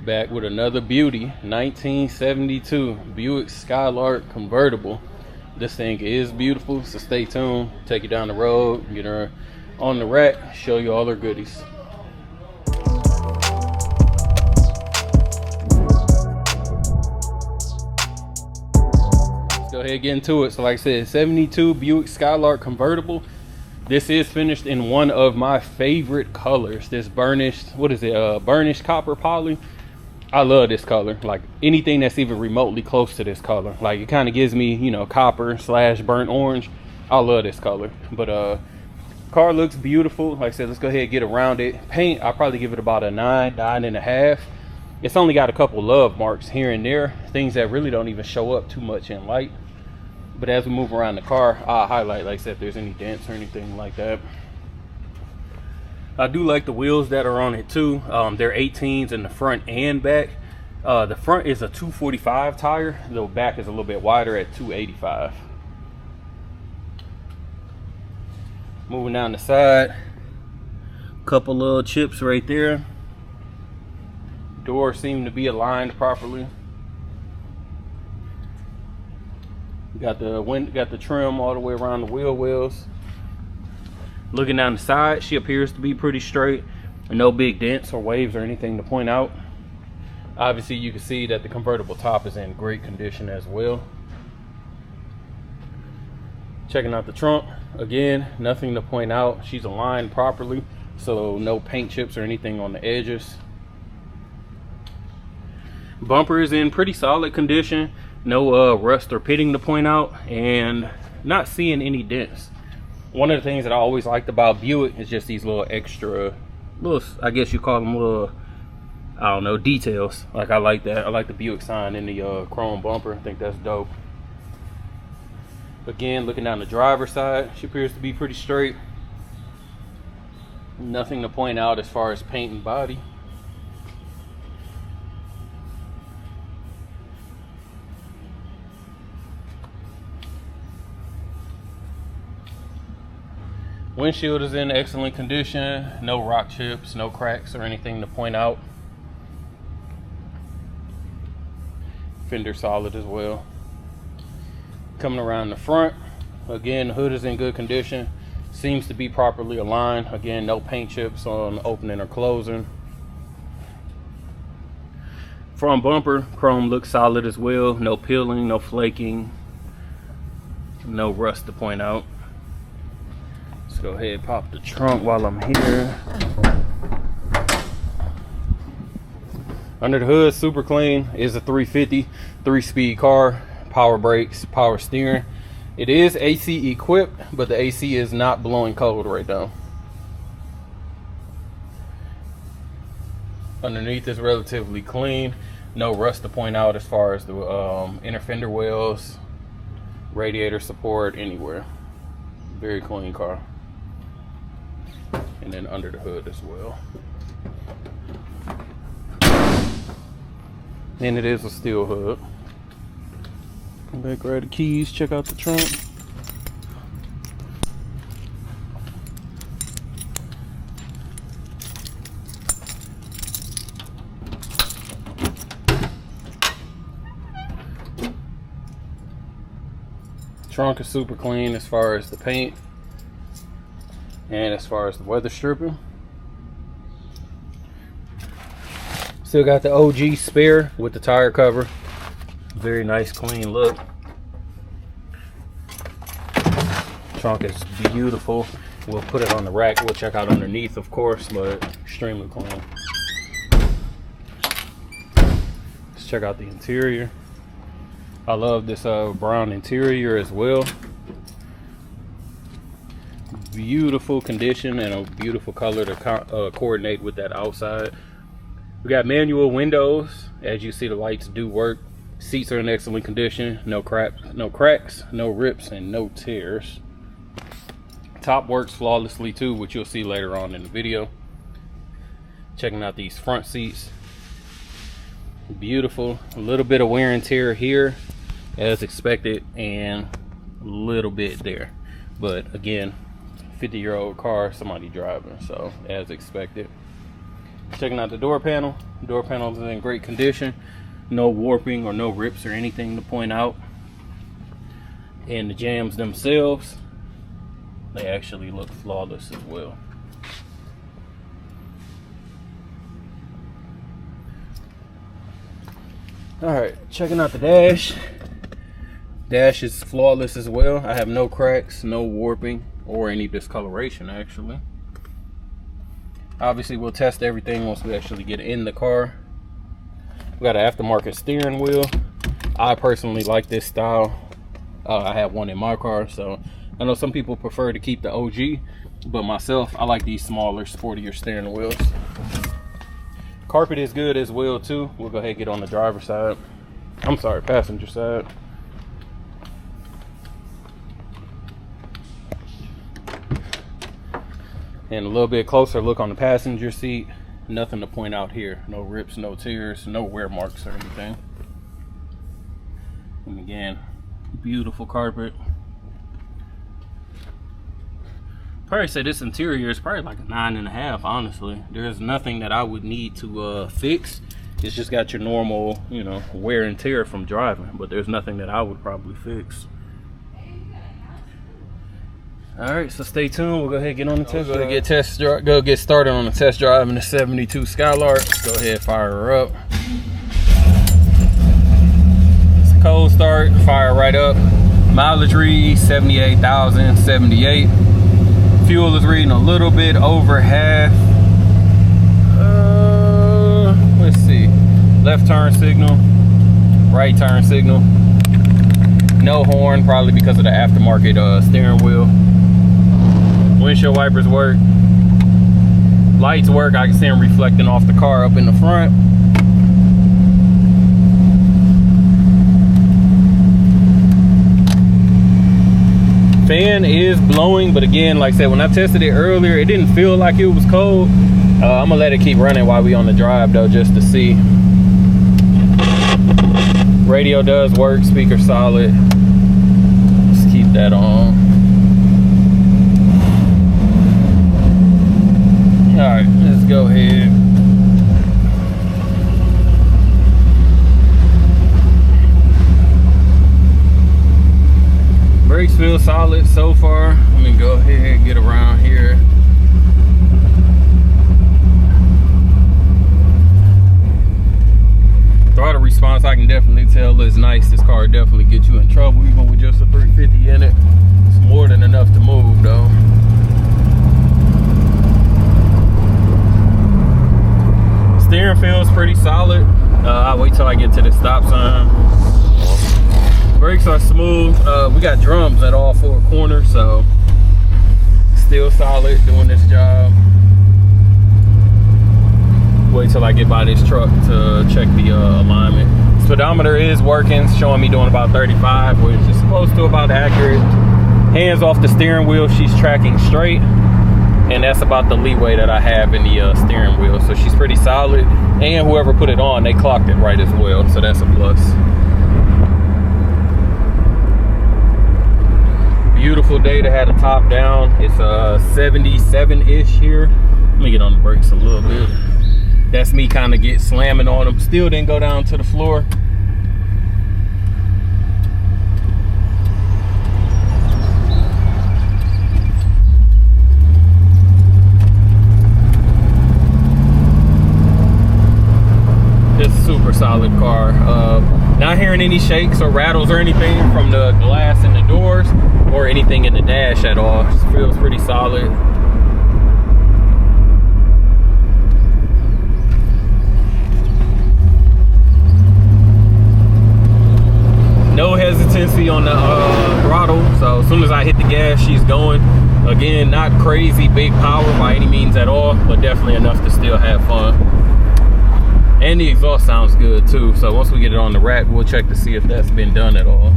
Back with another beauty, 1972 Buick Skylark convertible. This thing is beautiful, so stay tuned. Take you down the road, get her on the rack, show you all her goodies. Let's go ahead and get into it. So like I said, 72 Buick Skylark convertible. This is finished in one of my favorite colors. This burnished, what is it, burnished copper poly. I love this color. Like anything that's even remotely close to this color, like it kind of gives me, you know, copper / burnt orange. I love this color. But car looks beautiful. Like I said, let's go ahead and get around it. Paint, I'll probably give it about a 9.5. It's only got a couple love marks here and there, things that really don't even show up too much in light. But as we move around the car, I'll highlight, like I said, if there's any dents or anything like that. I do like the wheels that are on it too. They're 18s in the front and back. The front is a 245 tire. The back is a little bit wider at 285. Moving down the side, couple little chips right there. Doors seem to be aligned properly. Got the trim all the way around the wheel wells. Looking down the side, she appears to be pretty straight. No big dents or waves or anything to point out. Obviously, you can see that the convertible top is in great condition as well. Checking out the trunk, again, nothing to point out. She's aligned properly, so no paint chips or anything on the edges. Bumper is in pretty solid condition. No rust or pitting to point out, and not seeing any dents. One of the things that I always liked about Buick is just these little extra, I guess you call them little, I don't know, details. Like I like that. I like the Buick sign in the chrome bumper. I think that's dope. Again, looking down the driver's side, she appears to be pretty straight. Nothing to point out as far as paint and body. Windshield is in excellent condition. No rock chips, no cracks or anything to point out. Fender solid as well. Coming around the front, again, the hood is in good condition. Seems to be properly aligned. Again, no paint chips on opening or closing. Front bumper, chrome looks solid as well. No peeling, no flaking, no rust to point out. Let's go ahead and pop the trunk while I'm here. Under the hood, super clean. Is a 350 3-speed car, power brakes, power steering. It is AC equipped, but the AC is not blowing cold right now. Underneath is relatively clean. No rust to point out as far as the inner fender wells, radiator support, anywhere. Very clean car. And then under the hood as well. And it is a steel hood. Come back, grab the keys, check out the trunk. Trunk is super clean as far as the paint and as far as the weather stripping. Still got the OG spare with the tire cover. Very nice, clean look. Trunk is beautiful. We'll put it on the rack. We'll check out underneath, of course, but extremely clean. Let's check out the interior. I love this brown interior as well. Beautiful condition and a beautiful color to coordinate with that outside. We got manual windows. As you see, the lights do work. Seats are in excellent condition. No cracks, no rips, and no tears. Top works flawlessly too, which you'll see later on in the video. Checking out these front seats. Beautiful. A little bit of wear and tear here as expected, and a little bit there. But again, 50-year-old car, somebody driving, so as expected. Checking out the door panel, Door panels are in great condition. No warping or no rips or anything to point out. And the jambs themselves, they actually look flawless as well. Alright, checking out the dash. Dash is flawless as well. I have no cracks, no warping, or any discoloration actually. Obviously we'll test everything once we actually get in the car. We got an aftermarket steering wheel. I personally like this style. I have one in my car, so I know some people prefer to keep the OG, but myself, I like these smaller, sportier steering wheels. Carpet is good as well too. We'll go ahead and get on the driver's side. I'm sorry, passenger side. And a little bit closer look on the passenger seat. Nothing to point out here. No rips, no tears, no wear marks or anything. And again, beautiful carpet. Probably say this interior is probably like a 9.5, honestly. There's nothing that I would need to fix. It's just got your normal, you know, wear and tear from driving, but there's nothing that I would probably fix. All right, so stay tuned. We'll go ahead and get on the test drive. Go get started on the test drive in the 72 Skylark. Go ahead, fire her up. It's a cold start, fire right up. Mileage read 78,078. Fuel is reading a little bit over half. Let's see. Left turn signal, right turn signal. No horn, probably because of the aftermarket steering wheel. Windshield wipers work. Lights work. I can see them reflecting off the car up in the front. Fan is blowing, but again, like I said, when I tested it earlier, it didn't feel like it was cold. I'm gonna let it keep running while we on the drive though, just to see. Radio does work, speaker solid. Let's keep that on. All right, let's go ahead. Brakes feel solid so far. Let me go ahead and get around here. Throttle response, I can definitely tell is nice. This car definitely gets you in trouble, even with just a 350 in it. It's more than enough to move though. Steering feels pretty solid. I'll wait till I get to the stop sign. Brakes are smooth. We got drums at all four corners, so still solid, doing this job. Wait till I get by this truck to check the alignment. Speedometer is working, showing me doing about 35, which is close to about accurate. Hands off the steering wheel, she's tracking straight, and that's about the leeway that I have in the steering wheel. So she's pretty solid, and whoever put it on, they clocked it right as well, so that's a plus. Beautiful day to have the top down. It's 77-ish here. Let me get on the brakes a little bit. That's me kind of get slamming on them. Still didn't go down to the floor. Just a super solid car. Not hearing any shakes or rattles or anything from the glass in the doors or anything in the dash at all. Just feels pretty solid. No hesitancy on the throttle, so as soon as I hit the gas, she's going. Again, not crazy big power by any means at all, but definitely enough to still have fun. And the exhaust sounds good too, so once we get it on the rack, we'll check to see if that's been done at all.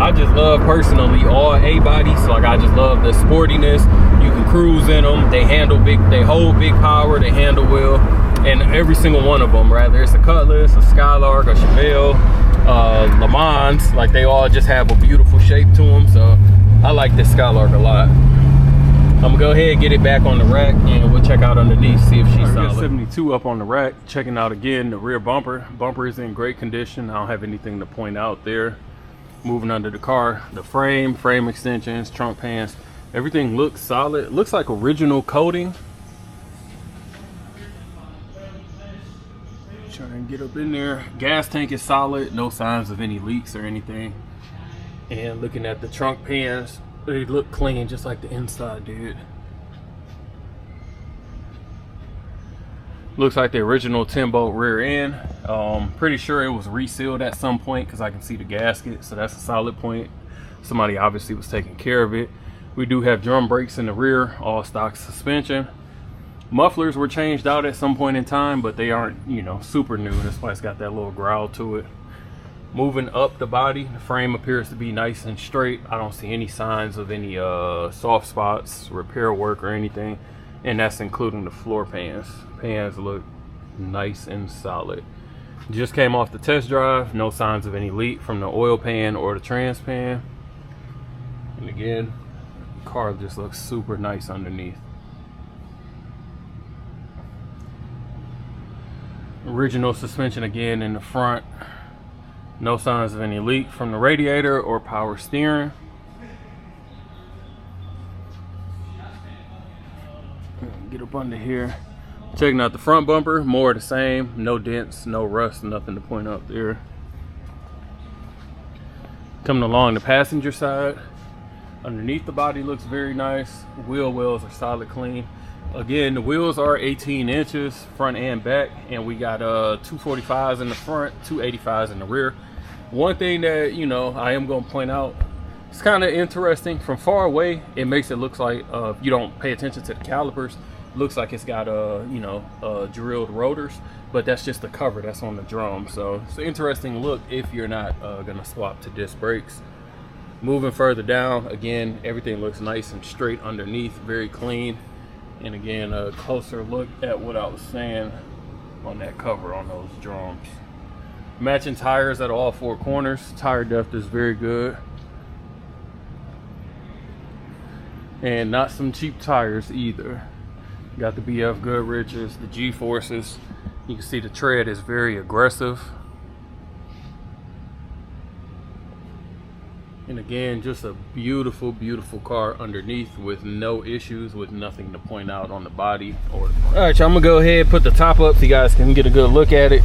I just love personally all A bodies. Like I just love the sportiness. You can cruise in them. They handle big. They hold big power. They handle well. And every single one of them, rather it's a Cutlass, a Skylark, a Chevelle, Le Mans. Like, they all just have a beautiful shape to them. So I like this Skylark a lot. I'm gonna go ahead and get it back on the rack, and we'll check out underneath, see if she's solid. 72 up on the rack, checking out again the rear bumper. Bumper is in great condition. I don't have anything to point out there. Moving under the car, the frame extensions, trunk pans, everything looks solid. It looks like original coating. Try and get up in there. Gas tank is solid, no signs of any leaks or anything. And looking at the trunk pans, they look clean, just like the inside did. Looks like the original 10-bolt rear end. Pretty sure it was resealed at some point because I can see the gasket, so that's a solid point. Somebody obviously was taking care of it. We do have drum brakes in the rear, all stock suspension. Mufflers were changed out at some point in time, but they aren't, you know, super new. That's why it's got that little growl to it. Moving up the body, the frame appears to be nice and straight. I don't see any signs of any soft spots, repair work, or anything. And that's including the floor pans. Pans look nice and solid. Just came off the test drive. No signs of any leak from the oil pan or the trans pan. And again, the car just looks super nice underneath. Original suspension again in the front. No signs of any leak from the radiator or power steering. Get up under here. Checking out the front bumper, more of the same. No dents, no rust, nothing to point out there. Coming along the passenger side. Underneath the body looks very nice. Wheel wells are solid clean. Again, the wheels are 18 inches front and back, and we got 245s in the front, 285s in the rear. One thing that, you know, I am going to point out, it's kind of interesting. From far away, it makes it look like, if you don't pay attention to the calipers, it looks like it's got you know, drilled rotors, but that's just the cover that's on the drum. So it's an interesting look if you're not going to swap to disc brakes. Moving further down, again, everything looks nice and straight underneath, very clean. And again, a closer look at what I was saying on that cover on those drums. Matching tires at all four corners. Tire depth is very good. And not some cheap tires either. Got the BF Goodrich's, the G-Forces. You can see the tread is very aggressive. And again, just a beautiful, beautiful car underneath with no issues, with nothing to point out on the body or the front. All right, y'all, I'm gonna go ahead and put the top up so you guys can get a good look at it.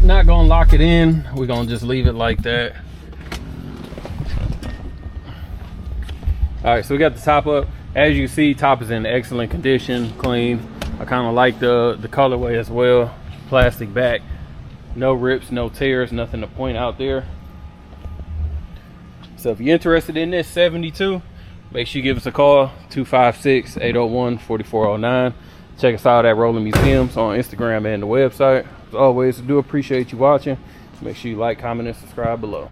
Not gonna lock it in, we're gonna just leave it like that. All right, so we got the top up. As you see, top is in excellent condition, clean. I kind of like the colorway as well. Plastic back, no rips, no tears, nothing to point out there. So if you're interested in this 72, make sure you give us a call, 256-801-4409. Check us out at Rolling Museums on Instagram and the website. As always, I do appreciate you watching. Make sure you like, comment, and subscribe below.